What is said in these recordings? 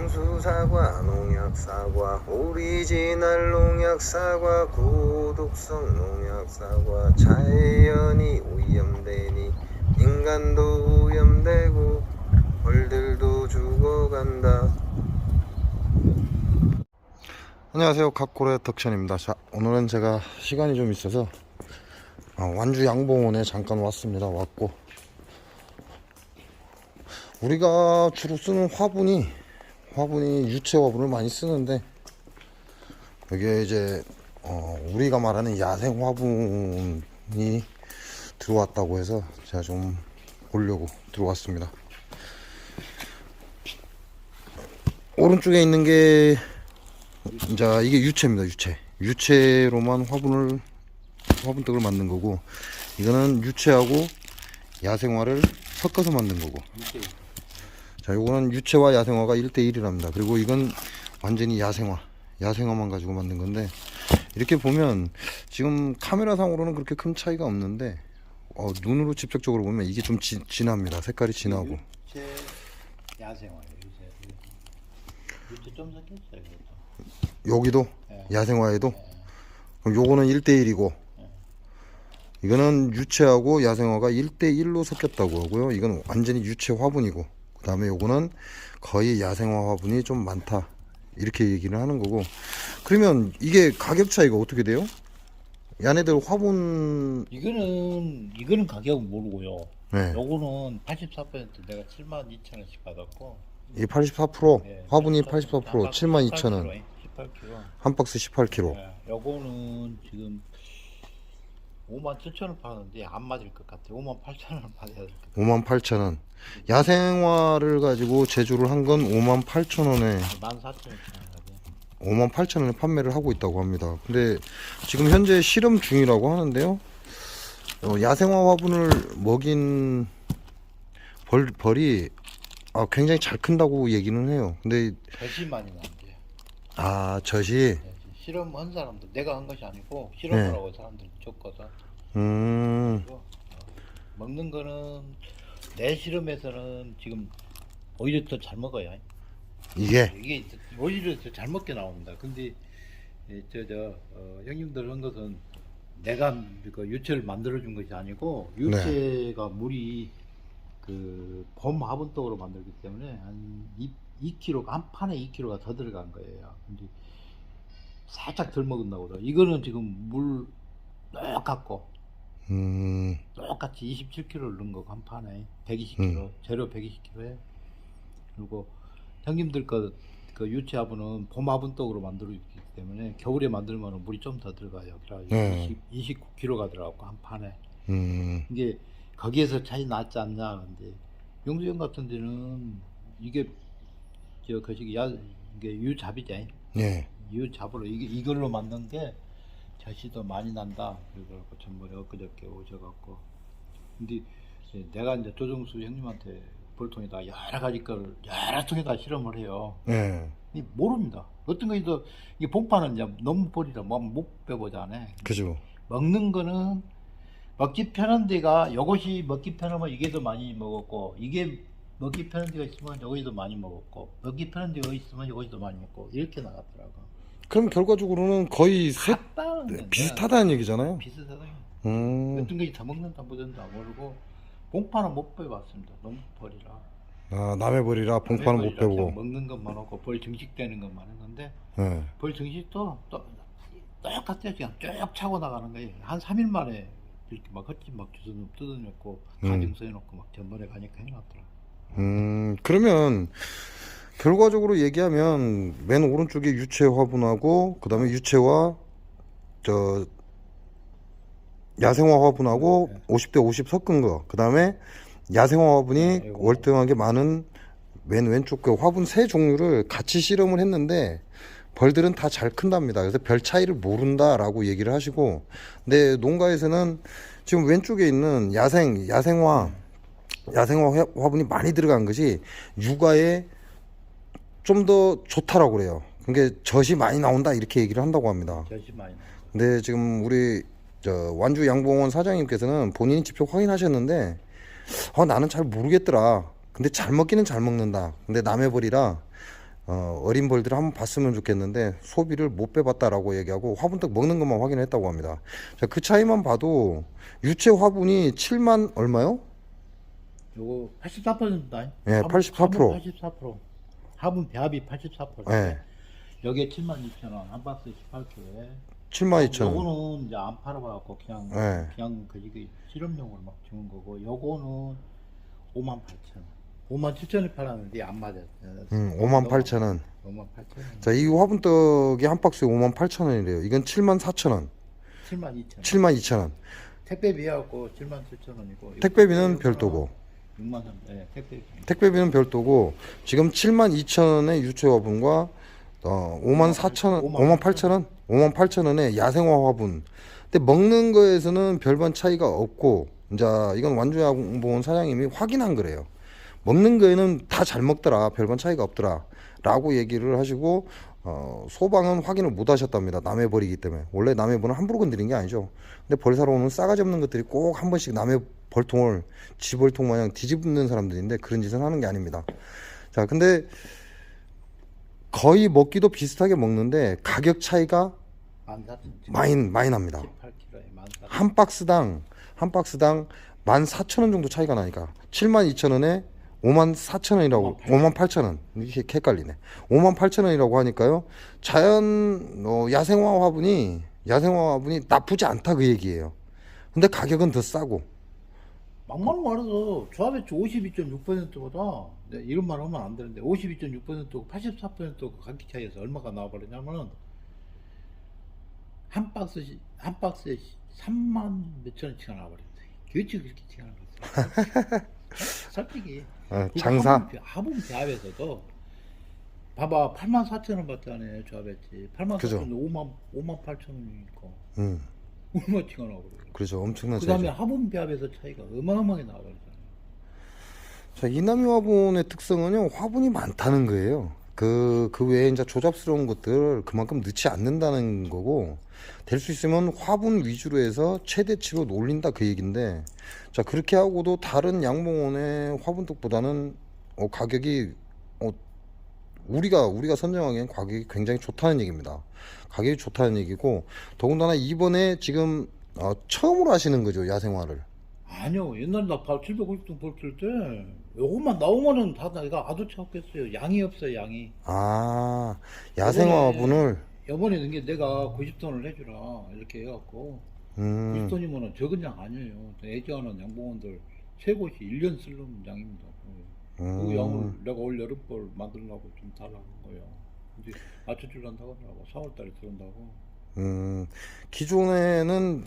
정수사과, 농약사과, 오리지널 농약사과, 고독성 농약사과, 자연이 오염되니 인간도 오염되고 벌들도 죽어간다. 안녕하세요, 각고래 덕천입니다. 자, 오늘은 제가 시간이 좀 있어서 완주 양봉원에 잠깐 왔고, 우리가 주로 쓰는 화분이 유채 화분을 많이 쓰는데, 여기에 이제 우리가 말하는 야생 화분이 들어왔다고 해서 제가 좀 보려고 들어왔습니다. 오른쪽에 있는 게 이제 이게 유채입니다. 유채로만 화분떡을 만든 거고, 이거는 유채하고 야생화를 섞어서 만든 거고, 자, 요거는 유채와 야생화가 1대1이랍니다. 그리고 이건 완전히 야생화만 가지고 만든 건데, 이렇게 보면 지금 카메라 상으로는 그렇게 큰 차이가 없는데, 눈으로 직접적으로 보면 이게 좀 진합니다. 색깔이 진하고. 유채 야생화예요. 유채 좀 섞였어요. 여기도 네. 야생화에도. 그럼 요거는 1대1이고, 이거는 유채하고 야생화가 1대1로 섞였다고 하고요. 이건 완전히 유채 화분이고, 그 다음에 요거는 거의 야생화 화분이 좀 많다, 이렇게 얘기를 하는 거고. 그러면 이게 가격 차이가 어떻게 돼요? 얘네들 화분. 이거는 가격은 모르고요. 네. 요거는 84% 내가 72,000원씩 받았고, 이 84%, 네, 화분이 84%, 84%, 72,000원. 18kg. 한 박스 18kg. 네, 요거는 지금 57,000원 파는데 안 맞을 것 같아요. 58,000원 받아야 될 것 같아요. 58,000원. 야생화를 가지고 제조를 한 건 58,000원에 14,000원짜리. 58,000원에 판매를 하고 있다고 합니다. 근데 지금 현재 실험 중이라고 하는데요. 야생화 화분을 먹인 벌이 굉장히 잘 큰다고 얘기는 해요. 근데 젖이 많이 난대요. 젖이. 실험한 사람들, 내가 한 것이 아니고 실험을 하고 사람들이 줬거든. 음. 그리고, 먹는 거는 내 실험에서는 지금 오히려 더 잘 먹어요. 이게 이게 오히려 더 잘 먹게 나옵니다. 근데 형님들 한 것은 내가 그 유채를 만들어 준 것이 아니고, 유채가 물이 그 봄 화분떡으로 만들기 때문에 한 2kg, 한 판에 2kg가 더 들어간 거예요. 근데 살짝 덜 먹은다고 그러. 이거는 지금 물 똑같고 똑같이 27kg를 넣은 거고, 한 판에 120kg, 재료 120kg에. 그리고 형님들 그 유채 화분은 봄 화분떡으로 만들어지기 때문에 겨울에 만들면 물이 좀 더 들어가요. 그래서 29kg가 들어가고, 한 판에. 이게 거기에서 차이 났지 않냐. 근데 용수형 같은 데는 이게 이게 유잡이지. 네. 유잡으로 이걸로 만든 게 젖이 많이 난다. 그래갖고 전번에 엊그저께 오셔갖고. 근데 내가 이제 조정수 형님한테 볼통에다 여러 가지 걸 여러 통에다 실험을 해요. 네. 모릅니다. 어떤 거도 이게 봉파는 이제 너무 버리라 못 빼보잖아. 그죠. 먹는 거는 먹기 편한 데가, 요것이 먹기 편하면 이게 더 많이 먹었고, 이게 먹기 편한 데가 있으면 요것이 더 많이 먹었고, 먹기 편한 데가 있으면 요것이 더 많이 먹고, 이렇게 나갔더라고. 그럼 결과적으로는 거의 비슷하다는 얘기잖아요. 비슷하다. 음. 어떤 것이 다 먹는다 못한다 모르고, 봉파는 못 빼봤습니다. 너무 버리라. 남의 벌이라 봉파는 못 빼고. 먹는 것만 하고 벌 증식되는 것만 했는데, 네. 벌 증식도 똑같아요. 그냥 쭉 차고 나가는 거예요. 한 3일 만에 이렇게 막 헛집 막 주워 뜯어냈고, 가정 써놓고 막 전번에 가니까 해놨더라. 그러면 결과적으로 얘기하면 맨 오른쪽에 유채 화분하고, 그 다음에 유채와 야생화 화분하고 50대 50 섞은 거, 그 다음에 야생화 화분이 월등하게 많은 맨 왼쪽 그 화분 세 종류를 같이 실험을 했는데, 벌들은 다 잘 큰답니다. 그래서 별 차이를 모른다라고 얘기를 하시고, 근데 농가에서는 지금 왼쪽에 있는 야생화 화분이 많이 들어간 것이 육아에 좀 더 좋다라고 그래요. 그러니까 젖이 많이 나온다, 이렇게 얘기를 한다고 합니다. 젖이 많이 나. 근데 지금 우리 완주 양봉원 사장님께서는 본인이 직접 확인하셨는데, 나는 잘 모르겠더라. 근데 잘 먹기는 잘 먹는다. 근데 남의 벌이라 어린 벌들을 한번 봤으면 좋겠는데 소비를 못 빼봤다라고 얘기하고 화분떡 먹는 것만 확인했다고 합니다. 자, 그 차이만 봐도 유체 화분이 7만 얼마요? 요거 84%다. 예, 84%. 84%. 화분 배합이 84%. 예, 여기에 72,000원, 한 박스에 18kg에. 72,000원. 요거는 이제 안 팔아봐갖고 그냥 예. 그냥 그 실험용으로 막 주는 거고, 요거는 58,000원. 57,000원에 팔았는데 안 맞았어요. 58,000원. 58,000원. 자, 이 화분떡이 한 박스에 58,000원이래요. 이건 74,000원. 72,000원. 72,000원. 택배비 해갖고 77,000원이고. 택배비는 별도고. 6만 원. 네, 택배비. 택배비는 별도고 지금 72,000원의 유체 화분과 54,000원, 58,000원, 58,000원의 야생화 화분. 근데 먹는 거에서는 별반 차이가 없고, 자, 이건 완주양봉원 사장님이 확인한 거래요. 먹는 거에는 다 잘 먹더라, 별반 차이가 없더라 라고 얘기를 하시고, 소방은 확인을 못 하셨답니다. 남의 벌이기 때문에. 원래 남의 벌은 함부로 건드린 게 아니죠. 근데 벌 사러 오는 싸가지 없는 것들이 꼭 한 번씩 남의 벌통을 지벌통 마냥 뒤집는 사람들인데 그런 짓은 하는 게 아닙니다. 자, 근데 거의 먹기도 비슷하게 먹는데 가격 차이가 14,000원. 많이 납니다. 18kg에 14,000원. 한 박스당 14,000원 정도 차이가 나니까 72,000원에 54,000원이라고 58,000원 이게 헷갈리네. 58,000원이라고 하니까요. 자연 야생화 화분이 나쁘지 않다 그 얘기예요. 근데 가격은 더 싸고. 막말로 말해서 조합배치 52.6%보다 이런 말 하면 안 되는데 52.6%고 84%가 가격 차이에서 얼마가 나와버리냐면은 한 박스에 3만 몇천 원치가 나와버린다. 교체 그렇게 치가 나왔어. 솔직히 장사. 화분 배합에서도 봐봐 84,000원 받잖아요. 조합배치 84,000원 58,000원이니까 얼마 치가 나와버려. 그렇죠. 엄청난 그 다음에 차이죠. 화분 배합에서 차이가 어마어마하게 나와버리잖아요. 자, 이남이 화분의 특성은요, 화분이 많다는 거예요. 그 외에 이제 조잡스러운 것들 그만큼 넣지 않는다는 거고, 될 수 있으면 화분 위주로 해서 최대치로 올린다 그 얘기인데, 자, 그렇게 하고도 다른 양봉원의 화분떡보다는 가격이 우리가 선정하기엔 가격이 굉장히 좋다는 얘기입니다. 가격이 좋다는 얘기고, 더군다나 이번에 지금 처음으로 하시는 거죠, 야생화를. 아니요, 옛날에 나 750동 벌쓸 때 요것만 나오면은 다 내가 아주 찾겠어요. 양이 없어요, 양이. 아, 야생화 화분을. 이번에 넣은 게 내가 90톤을 해주라 이렇게 해갖고 90톤이면은 적은 양 아니에요. 애지하는 양봉원들 세 곳이 1년 쓸는 양입니다. 그 양을 내가 올 여름벌 만들려고 좀 달라는 거예요. 근데 맞춰주려 한다고 하더라고. 4월달에 들어온다고. 기존에는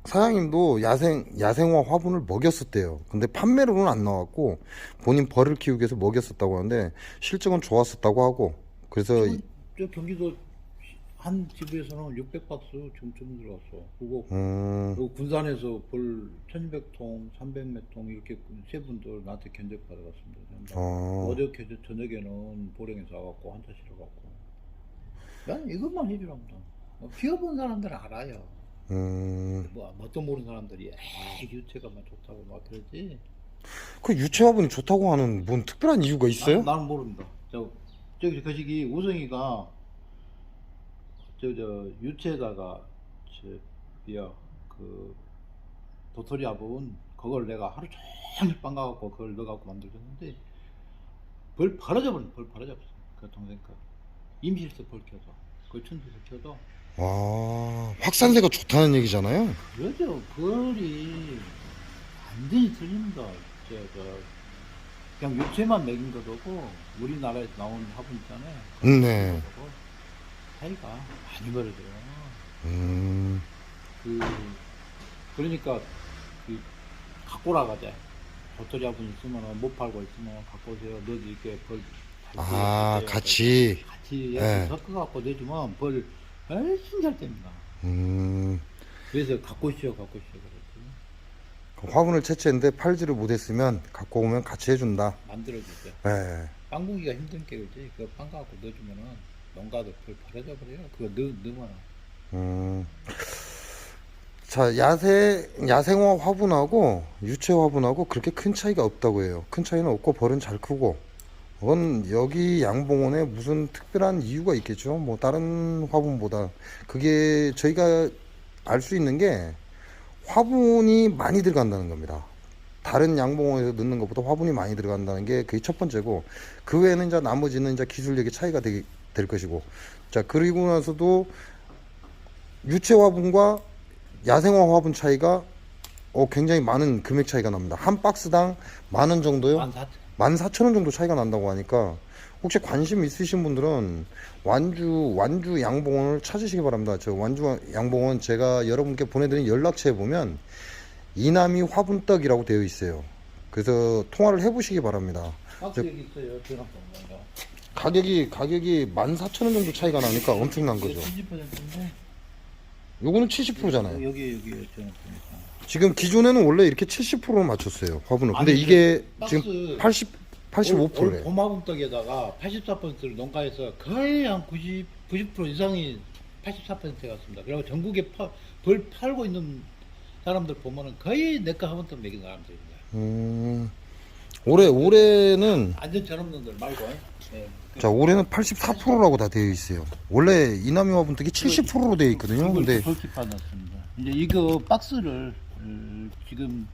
사장님도 야생화 화분을 먹였었대요. 근데 판매로는 안 나왔고 본인 벌을 키우기 위해서 먹였었다고 하는데 실적은 좋았었다고 하고, 그래서 저 경기도 한 집에서는 600박스 좀 들어갔어. 그거 그리고 군산에서 벌 1200통, 300몇 통 이렇게 세 분들 나한테 견적 받아갔습니다. 어제 저녁에는 보령에서 와갖고 한차 실어갖고 난 이것만 해주랍니다. 피워본 사람들은 알아요. 뭣도 모르는 사람들이 유체가 막 좋다고 막 그러지. 그 유체 화분이 좋다고 하는 뭔 특별한 이유가 있어요? 나는 모릅니다. 저기 그 시기 우성이가 저 유체에다가 그 도토리 화분 그걸 내가 하루 종일 빵가갖고 그걸 넣어갖고 만들었는데 벌 바라잡았어. 그 동생 거 임실에서 벌 켜서 그 천지에서 켜서. 와, 확산세가 좋다는 얘기잖아요. 그렇죠. 벌이 완전히 틀립니다. 그냥 유체만 먹인 것도고 우리나라에서 나온 화분 있잖아요. 네. 차이가 많이 벌어져요. 그러니까 갖고 나가자. 도토리 화분 있으면 못 팔고 있으면 갖고 오세요. 너도 이렇게 벌 같이 네. 섞어갖고 내주면 벌 훨씬 잘 됩니다. 그래서 갖고 있어요. 그랬지. 화분을 채취했는데 팔지를 못했으면 갖고 오면 같이 해준다. 만들어주세요. 네. 빵 구기가 힘든 게 그지. 그거 빵 갖고 넣어주면은 농가도 벌 바라져 버려요. 그거 넣으면. 자, 야생화 화분하고 유체 화분하고 그렇게 큰 차이가 없다고 해요. 큰 차이는 없고 벌은 잘 크고 그건 여기 양봉원에 무슨 특별한 이유가 있겠죠. 뭐 다른 화분보다. 그게 저희가 알 수 있는 게 화분이 많이 들어간다는 겁니다. 다른 양봉원에서 넣는 것보다 화분이 많이 들어간다는 게 그게 첫 번째고, 그 외에는 이제 나머지는 이제 기술력의 차이가 될 것이고. 자, 그리고 나서도 유체 화분과 야생화 화분 차이가 굉장히 많은 금액 차이가 납니다. 한 박스당 10,000원 정도요? 14,000원 정도 차이가 난다고 하니까, 혹시 관심 있으신 분들은 완주 양봉원을 찾으시기 바랍니다. 저 완주 양봉원 제가 여러분께 보내드린 연락처에 보면 이남이 화분떡이라고 되어 있어요. 그래서 통화를 해보시기 바랍니다. 여기 있어요. 전화번호가. 가격이 14,000원 정도 차이가 나니까 엄청난 거죠. 70%인데. 요거는 70%잖아요. 여기 전화번호가. 지금 기존에는 원래 이렇게 70%로 맞췄어요, 화분을. 근데 아니, 이게 박스 지금 85%래. 봄화분떡에다가 84%를 농가에서 거의 한 90% 이상이 84%에 갔습니다. 그리고 전국에 벌 팔고 있는 사람들 보면은 거의 내거 화분떡 먹인 사람들입니다. 올해는, 안전처럼 놈들 말고. 네. 자, 올해는 84%라고 다 되어 있어요. 원래 이남이 화분떡이 70%로 되어 있거든요. 근데 벌집 받았습니다. 이제 이거 박스를 지금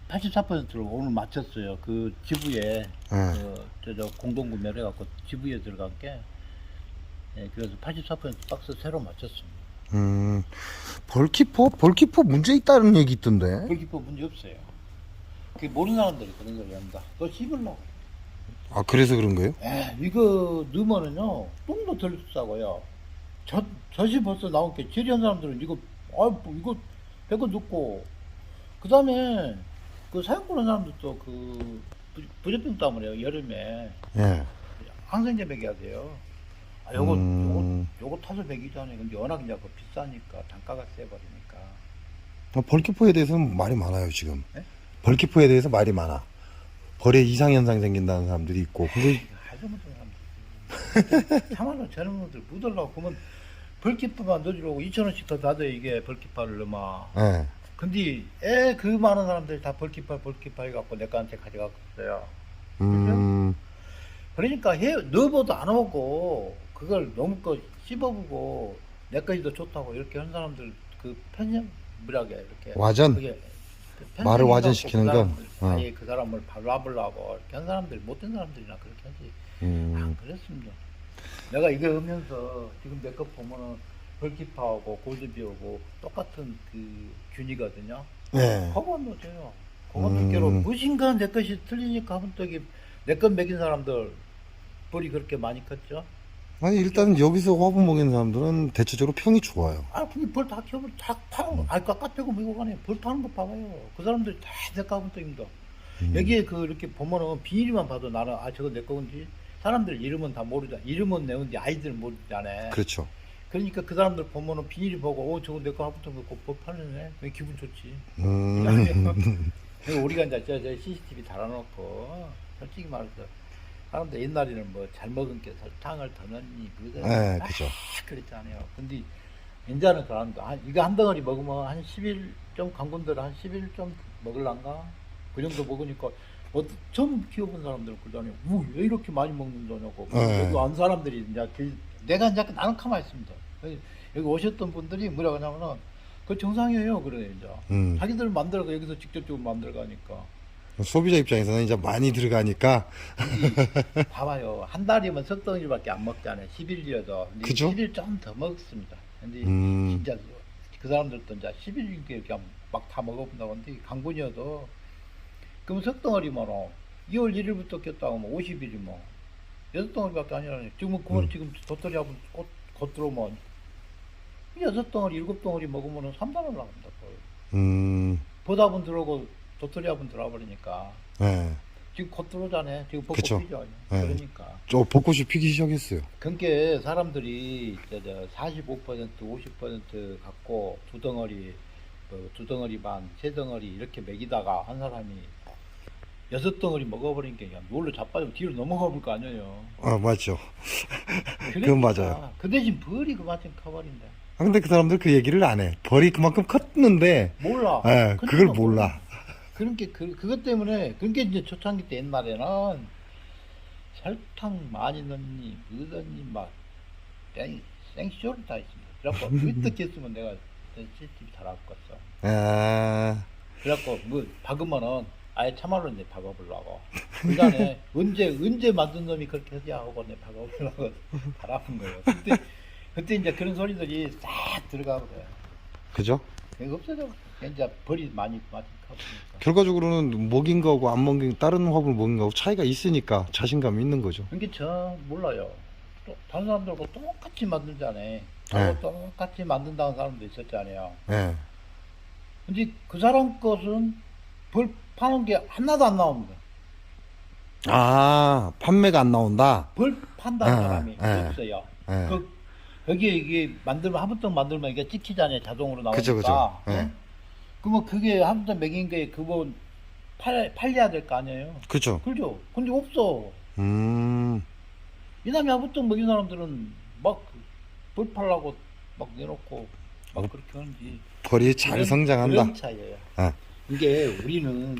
84%로 오늘 맞췄어요. 그 지부에 저 공동구매를 해갖고 지부에 들어간 게, 그래서 84% 박스 새로 맞췄습니다. 벌키퍼 문제 있다는 얘기 있던데. 벌기법 문제 없어요. 그 모르는 사람들이 그런 걸 합니다. 그거 씹으려고. 아, 그래서 그런 거예요? 이거 넣으면은요 똥도 덜 싸고요. 젖이 벌써 나온 게 지리한 사람들은 이거 이거 100원 넣고, 그 다음에 그 사용 보는 사람들도 그 부조병 때문에 여름에 예. 항생제 먹여야 돼요. 요거 타서 먹이잖아요. 근데 워낙 이제 그 비싸니까 단가가 세버리니까. 벌키퍼에 대해서는 말이 많아요, 지금. 네? 벌키퍼에 대해서 말이 많아. 벌에 이상현상 생긴다는 사람들이 있고. 근데 하도 못한 사람들. 참말로 저런 놈들 묻으려고 그러면 벌키퍼만 넣어주려고 2,000원씩 더 받아요, 이게 벌키퍼를 넣으면. 예. 근데 그 많은 사람들이 다 벌키퍼 해갖고 내 거한테 가져갔어요. 그러니까 넣어봐도 안 오고 그걸 너무 씹어보고 내 것이 더 좋다고 이렇게 한 사람들, 그 편견 뭐라게 이렇게 와전? 그게 말을 와전시키는 건? 아예 그 사람을 발라보려고 이렇게 한 사람들, 못된 사람들이나 그렇게 하지. 그랬습니다. 내가 이거 하면서 지금 내 거 보면은 벌키파하고 골드비하고 똑같은 그 균이거든요. 네. 그거 넣어줘요. 그거 두께로 무신가 내 것이 틀리니까 화분떡이 내 것 먹인 사람들 벌이 그렇게 많이 컸죠. 아니, 일단 여기서 화분 먹이는 사람들은 대체적으로 평이 좋아요. 근데 벌 다 키워버려. 다 파고. 깎아빼고 미국 가네. 벌 파는 거 봐봐요. 그 사람들이 다 내 거 화분떡입니다. 여기에 그 이렇게 보면은 비닐만 봐도 나는 저거 내 거인지, 사람들 이름은 다 모르잖아. 이름은 내는데 아이들은 모르잖아. 그렇죠. 그러니까 그 사람들 보면은 비닐이 보고 저거 내 거 화분떡 먹고 벌 파네. 기분 좋지. 우리가 이제 저 CCTV 달아놓고 솔직히 말해서 사람들 옛날에는 뭐 잘 먹은 게 설탕을 더 넣니 네, 그죠. 그랬잖아요. 근데 이제는 그런다. 이거 한 덩어리 먹으면 한 10일 좀 강군들 한 10일 좀 먹을란가? 그 정도 먹으니까 처음 키워본 사람들은 그러잖아요. 왜 이렇게 많이 먹는다냐고. 여기 온 사람들이 이제 내가 이제 나는 가만히 있습니다. 여기 오셨던 분들이 뭐라고 하냐면은 그 정상이에요. 그래 이제 자기들 만들어서 여기서 직접적으로 만들어가니까. 소비자 입장에서는 이제 많이 들어가니까. 봐봐요. 한 달이면 석 덩어리밖에 안 먹잖아요. 10일이어도. 그죠? 10일 좀 더 먹습니다. 근데 진짜 그 사람들도 이제 10일 이렇게 막 다 먹어본다고 하는데, 강군이어도 그럼 석 덩어리면 2월 1일부터 꼈다고 하면 50일이면 6덩어리밖에 아니라 지금 그거는 지금 도토리 하면 곧 들어오면 6덩어리 7덩어리 먹으면 3달러 나갑니다. 보답은 들어오고 도토리 합은 들어와버리니까. 네. 지금 곧 들어오잖아요. 지금 벚꽃 그쵸. 피죠. 네. 그러니까. 벚꽃이 피기 시작했어요. 그러니까 사람들이 45%, 50% 갖고 두 덩어리 반, 세 덩어리 이렇게 먹이다가 한 사람이 6덩어리 먹어버린 게 그냥 놀러 자빠지고 뒤로 넘어가 볼 거 아니에요. 맞죠. 그러니까 그건 맞아요. 그 대신 벌이 그만큼 커버린다. 근데 그 사람들 그 얘기를 안 해. 벌이 그만큼 컸는데. 몰라. 네, 그걸 몰라. 그러니까 그것 때문에, 그러니까 이제 초창기 때 옛날에는 설탕 많이 넣니 넣더니 막 생쇼를 다 있습니다. 그래갖고 어떻게 했으면 내가 CCTV 다 나왔겠어. 아, 그래갖고 뭐 박으면은 아예 참말로 내 박아보려고. 그다음에 언제 만든 놈이 그렇게 하냐 하고 내 박아보려고 다 아픈 거예요. 그때 이제 그런 소리들이 싹 들어가거든. 그죠? 그게 없어져. 이제 벌이 많이 커보니까. 결과적으로는 먹인 거하고 안 먹인 다른 화분을 먹인 거하고 차이가 있으니까 자신감이 있는 거죠. 그게 저 몰라요. 또 다른 사람들하고 똑같이 만들잖아요. 네. 똑같이 만든다는 사람도 있었잖아요. 예. 근데 그 사람 것은 벌 파는 게 하나도 안 나옵니다. 아, 판매가 안 나온다. 벌 판다는 아, 사람이 예. 없어요. 예. 여기에 이게 만들면 한 번씩 만들면 이게 찍히잖아요. 자동으로 나오니까. 그죠, 그죠. 예. 응? 그러면 그게 한 번씩 먹인 게 그거 팔려야 될 거 아니에요. 그죠. 그죠? 근데 없어. 음, 이남이 한 번씩 먹인 사람들은 막 벌 팔라고 막 내놓고 막 그렇게 하는지. 벌이 잘 성장한다. 그런 차이예요. 아. 이게 우리는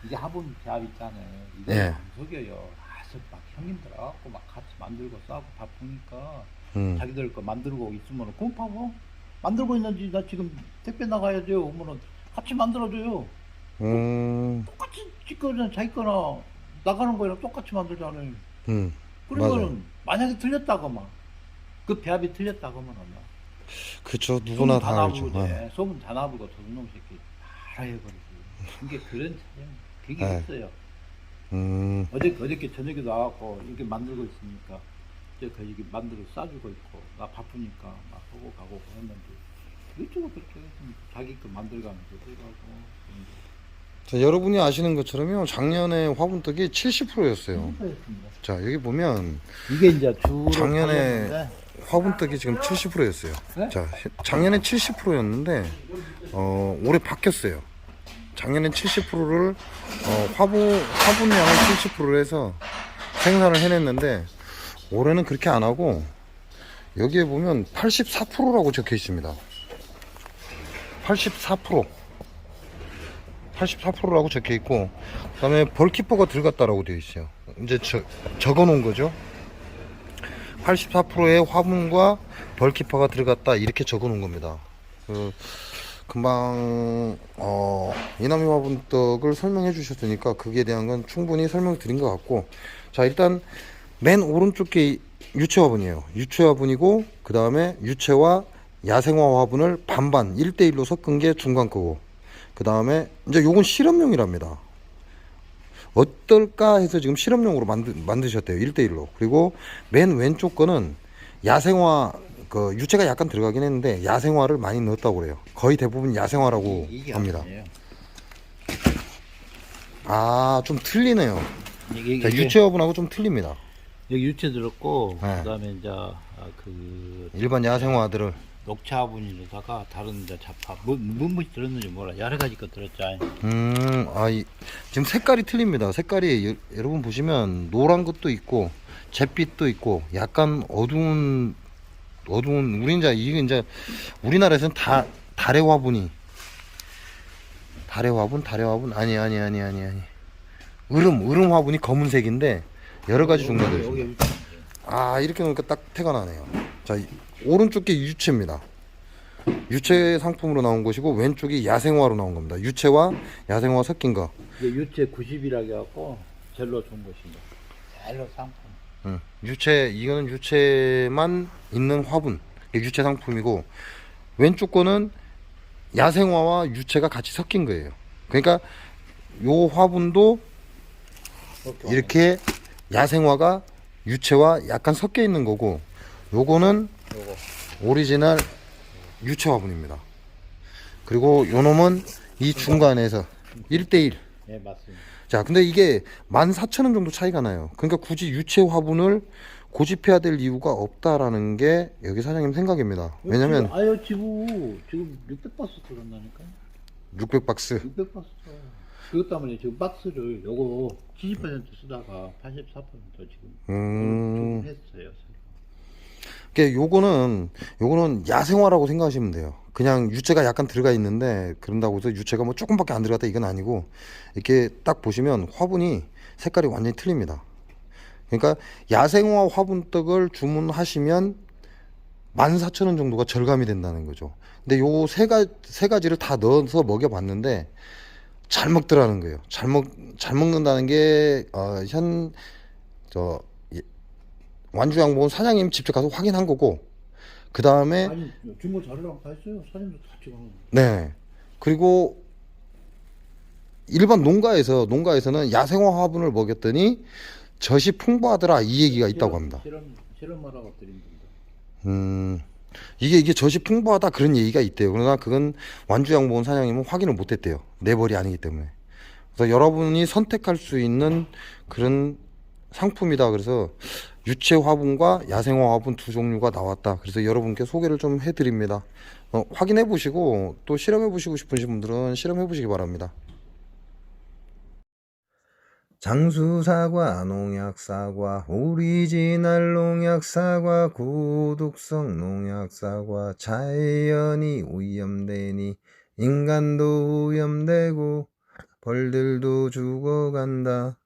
이게 화분 제압 있잖아요. 이거 예. 안 속여요. 아서 막 형님들 와갖고 막 같이 만들고 싸고 바쁘니까 자기들 거 만들고 있으면 그럼 봐봐. 만들고 있는지 나 지금 택배 나가야 돼요. 그러면은 같이 만들어줘요. 똑같이 지금 자기 거나 나가는 거랑 똑같이 만들잖아요. 그러면은 만약에 틀렸다고 그 배합이 틀렸다고 하면 그쵸. 누구나 다 알죠. 예. 소문 다 나불고 저놈 새끼 다 해버리고. 이게 그런 차이는 그게 네. 있어요. 음, 어저께 저녁에 나와갖고 이렇게 만들고 있으니까 여기 만들어 싸주고 있고 나 바쁘니까 막 보고 가고 했는데 이쪽은 그렇게 했으니까 자기 거 만들가면서 들어가고. 자, 여러분이 아시는 것처럼요. 작년에 화분떡이 70%였어요. 자, 여기 보면 이게 이제 주로 작년에 팔렸는데 화분떡이 지금 70%였어요. 네? 자, 작년에 70%였는데 올해 바뀌었어요. 작년엔 70%를 화분량을 70%로 해서 생산을 해냈는데 올해는 그렇게 안 하고 여기에 보면 84%라고 적혀 있습니다. 84%라고 적혀 있고 그다음에 벌키퍼가 들어갔다라고 되어 있어요. 이제 적어 놓은 거죠. 84%의 화분과 벌키퍼가 들어갔다 이렇게 적어 놓은 겁니다. 금방 이남이 화분떡을 설명해 주셨으니까 그에 대한 건 충분히 설명을 드린 것 같고, 자, 일단 맨 오른쪽 게 유채 화분이에요. 유채 화분이고 그 다음에 유채와 야생화 화분을 반반 1대1로 섞은 게 중간 거고, 그 다음에 이제 요건 실험용이랍니다. 어떨까 해서 지금 실험용으로 만드셨대요. 1대1로. 그리고 맨 왼쪽 거는 야생화, 유채가 약간 들어가긴 했는데 야생화를 많이 넣었다고 그래요. 거의 대부분 야생화라고 합니다. 아, 좀 틀리네요. 자, 유채 화분하고 좀 틀립니다. 여기 유채 들었고 네. 그다음에 이제 일반 야생화들을 녹차 화분에다가 다른 이제 잡화 무엇이 들었는지 몰라. 여러 가지 거 들었잖아요. 지금 색깔이 틀립니다. 색깔이 여러분 보시면 노란 것도 있고 잿빛도 있고 약간 어두운 우리 이제 우리나라에서는 달의 화분이 달의 화분 아니 으름 화분이 검은색인데 여러 가지 종류가 있습니다. 이렇게 놓으니까 딱 태가 나네요. 자, 오른쪽 게 유채입니다. 유채 상품으로 나온 것이고 왼쪽이 야생화로 나온 겁니다. 유채와 야생화 섞인 거. 이게 유채 90이라고 해갖고 젤로 좋은 것입니다. 젤로 상품. 이거는 유채만 있는 화분. 유채 상품이고 왼쪽 거는 야생화와 유채가 같이 섞인 거예요. 그러니까 요 화분도 이렇게 야생화가 유채와 약간 섞여 있는 거고, 요거는 오리지널 유채 화분입니다. 그리고 요 놈은 이 중간에서 1대1. 네, 맞습니다. 자, 근데 이게 14,000원 정도 차이가 나요. 그러니까 굳이 유채 화분을 고집해야 될 이유가 없다라는 게 여기 사장님 생각입니다. 왜냐면 지금 600박스 들었다니까. 600박스. 600박스. 그것 때문에 지금 박스를 요거 70% 쓰다가 84% 지금 했어요. 그러니까 요거는 야생화라고 생각하시면 돼요. 그냥 유채가 약간 들어가 있는데 그런다고 해서 유채가 뭐 조금밖에 안 들어갔다 이건 아니고, 이렇게 딱 보시면 화분이 색깔이 완전히 틀립니다. 그러니까 야생화 화분떡을 주문하시면 14,000원 정도가 절감이 된다는 거죠. 근데 요 세 가지를 다 넣어서 먹여봤는데 잘 먹더라는 거예요. 잘 먹는다는 게, 완주양봉 사장님 직접 가서 확인한 거고, 그 다음에, 아니 준거 자료랑 다 있어요. 사진도 다 찍어놓은. 네. 그리고 일반 농가에서는 야생화 화분을 먹였더니 젖이 풍부하더라, 이 얘기가 있다고 합니다. 실험하라고 드린 겁니다. 음, 이게 젖이 풍부하다 그런 얘기가 있대요. 그러나 그건 완주양봉 사장님은 확인을 못 했대요. 내 벌이 아니기 때문에. 그래서 여러분이 선택할 수 있는 그런 상품이다. 그래서 유체 화분과 야생화 화분 두 종류가 나왔다. 그래서 여러분께 소개를 좀 해드립니다. 확인해 보시고 또 실험해 보시고 싶으신 분들은 실험해 보시기 바랍니다. 장수사과, 농약사과, 오리지널 농약사과, 고독성 농약사과, 자연이 오염되니 인간도 오염되고 벌들도 죽어간다.